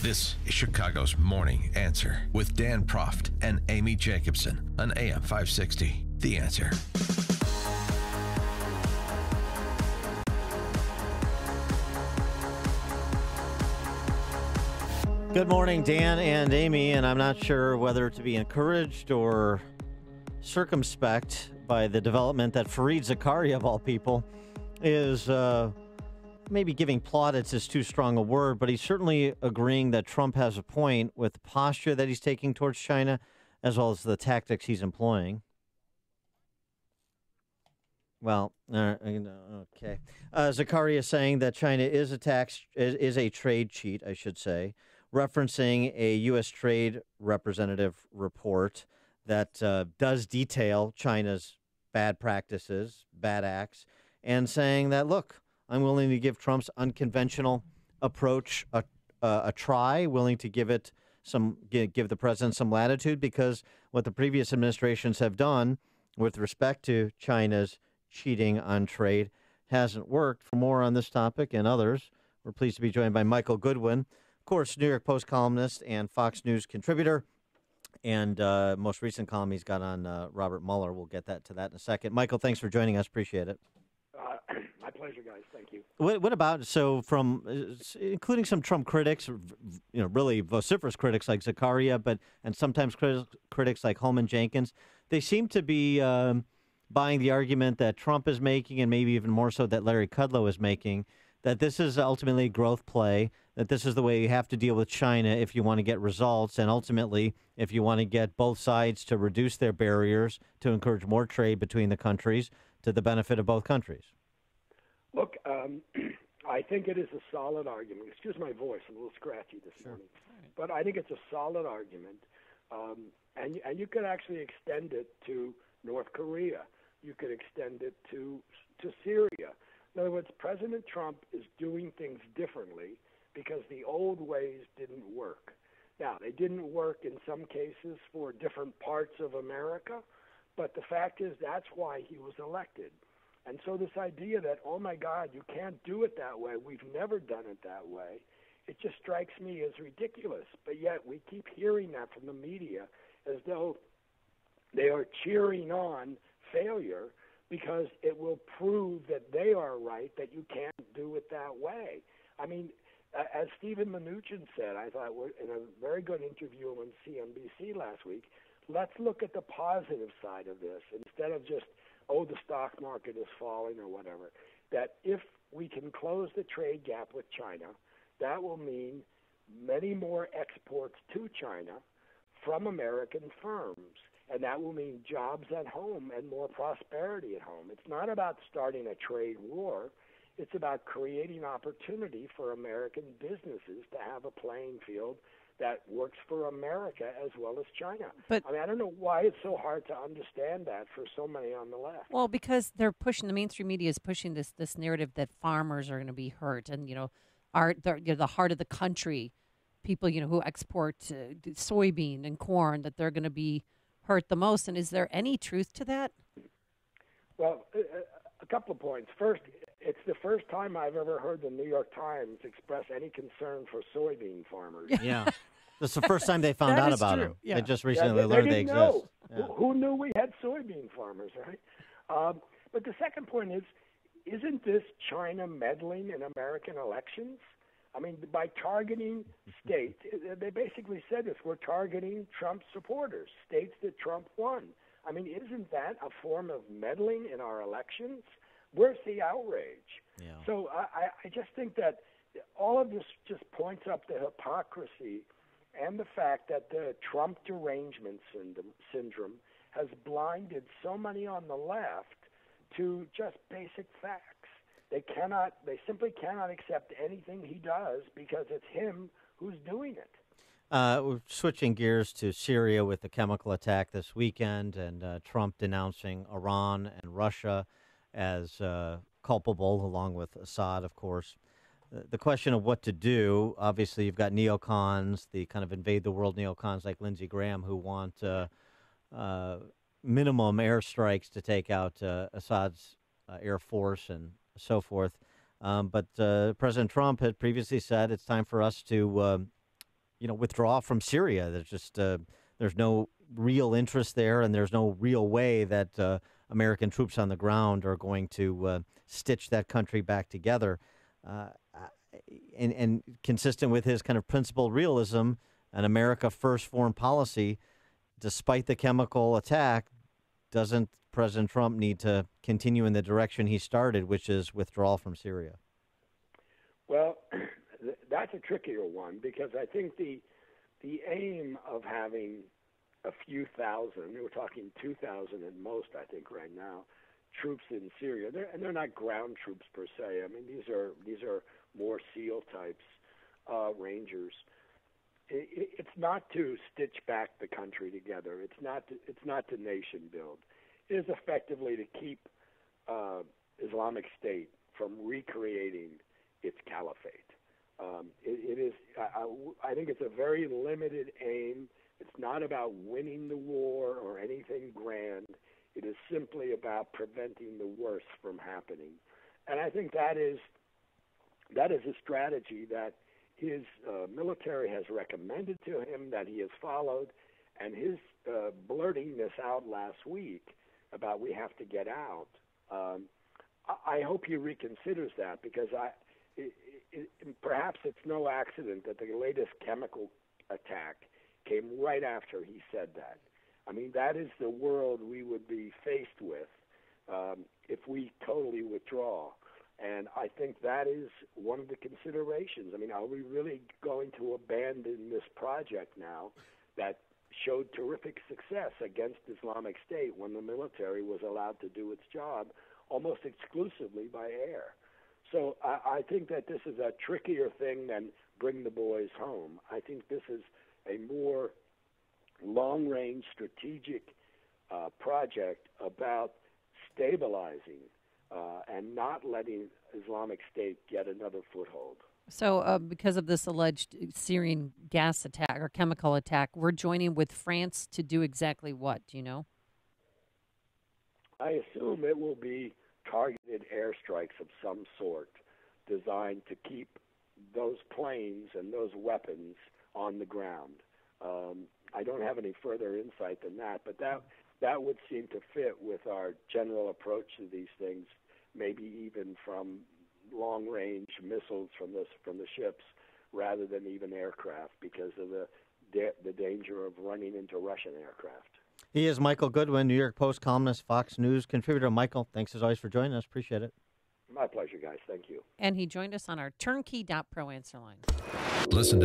This is Chicago's Morning Answer with Dan Proft and Amy Jacobson on AM 560. The Answer. Good morning, Dan and Amy, and I'm not sure whether to be encouraged or circumspect by the development that Fareed Zakaria, of all people, is maybe giving plaudits is too strong a word, but he's certainly agreeing that Trump has a point with the posture that he's taking towards China, as well as the tactics he's employing. Well, okay. Zakaria saying that China is a trade cheat, I should say, referencing a U.S. Trade Representative report that does detail China's bad practices, bad acts, and saying that, look, I'm willing to give Trump's unconventional approach a try, willing to give the president some latitude, because what the previous administrations have done with respect to China's cheating on trade hasn't worked. For more on this topic and others, we're pleased to be joined by Michael Goodwin, of course, New York Post columnist and Fox News contributor, and most recent column he's got on Robert Mueller. We'll get to that in a second. Michael, thanks for joining us. Appreciate it. My pleasure, guys. Thank you. What about, from including some Trump critics, really vociferous critics like Zakaria, and sometimes critics like Holman Jenkins, they seem to be buying the argument that Trump is making, and maybe even more so that Larry Kudlow is making, that this is ultimately a growth play, that this is the way you have to deal with China if you want to get results, and ultimately if you want to get both sides to reduce their barriers, to encourage more trade between the countries to the benefit of both countries. Look, I think it is a solid argument. Excuse my voice, I'm a little scratchy this morning. But I think it's a solid argument. And you could actually extend it to North Korea. You could extend it to Syria. In other words, President Trump is doing things differently because the old ways didn't work. Now, they didn't work in some cases for different parts of America, but the fact is that's why he was elected. And so this idea that, oh, my God, you can't do it that way, we've never done it that way, it just strikes me as ridiculous. But yet we keep hearing that from the media as though they are cheering on failure because it will prove that they are right, that you can't do it that way. I mean, as Stephen Mnuchin said, I thought in a very good interview on CNBC last week, let's look at the positive side of this instead of just, oh, the stock market is falling or whatever, that if we can close the trade gap with China, that will mean many more exports to China from American firms. And that will mean jobs at home and more prosperity at home. It's not about starting a trade war. It's about creating opportunity for American businesses to have a playing field that works for America as well as China. But I don't know why it's so hard to understand that for so many on the left. Well, because they're pushing, the mainstream media is pushing this narrative that farmers are going to be hurt, and are the heart of the country, people who export soybean and corn, that they're going to be hurt the most. And is there any truth to that? Well, a couple of points. First, it's the first time I've ever heard the New York Times express any concern for soybean farmers. Yeah. That's the first time they found out about them. Yeah. They just recently learned they exist. Yeah. Who knew we had soybean farmers, right? But the second point is, isn't this China meddling in American elections? I mean, by targeting states, they basically said this, we're targeting Trump supporters, states that Trump won. I mean, isn't that a form of meddling in our elections? Where's the outrage? Yeah. So I just think that all of this just points up the hypocrisy and the fact that the Trump derangement syndrome has blinded so many on the left to just basic facts. They simply cannot accept anything he does because it's him who's doing it. We're switching gears to Syria with the chemical attack this weekend, and Trump denouncing Iran and Russia as culpable, along with Assad, of course. The question of what to do, obviously you've got neocons, the kind of invade the world neocons like Lindsey Graham, who want minimum airstrikes to take out Assad's Air Force and so forth. But President Trump had previously said it's time for us to withdraw from Syria. There's just there's no real interest there, and there's no real way that American troops on the ground are going to stitch that country back together. And consistent with his kind of principled realism, an America first foreign policy, despite the chemical attack, doesn't President Trump need to continue in the direction he started, which is withdrawal from Syria? Well, that's a trickier one, because I think the aim of having a few thousand, we're talking 2,000 at most, I think, right now, troops in Syria, they're not ground troops per se. I mean, these are more SEAL types, Rangers. It's not to stitch back the country together. It's not to nation build. It is effectively to keep Islamic State from recreating its caliphate. It is. I think it's a very limited aim. It's not about winning the war or anything grand. It is simply about preventing the worst from happening. And I think that is a strategy that his military has recommended to him, that he has followed, and his blurting this out last week about we have to get out. I hope he reconsiders that, because perhaps it's no accident that the latest chemical attack came right after he said that. I mean, that is the world we would be faced with if we totally withdraw. And I think that is one of the considerations. I mean, are we really going to abandon this project now that showed terrific success against Islamic State when the military was allowed to do its job almost exclusively by air? So I think that this is a trickier thing than bring the boys home. I think this is a more long-range strategic project about stabilizing and not letting Islamic State get another foothold. So because of this alleged Syrian gas attack or chemical attack, we're joining with France to do exactly what? Do you know? I assume it will be targeted airstrikes of some sort designed to keep those planes and those weapons on the ground. I don't have any further insight than that, but that would seem to fit with our general approach to these things, maybe even from long-range missiles from the ships rather than even aircraft, because of the danger of running into Russian aircraft. He is Michael Goodwin, New York Post columnist, Fox News contributor. Michael, thanks as always for joining us. Appreciate it. My pleasure, guys. Thank you. And he joined us on our turnkey.pro answer line. Listen to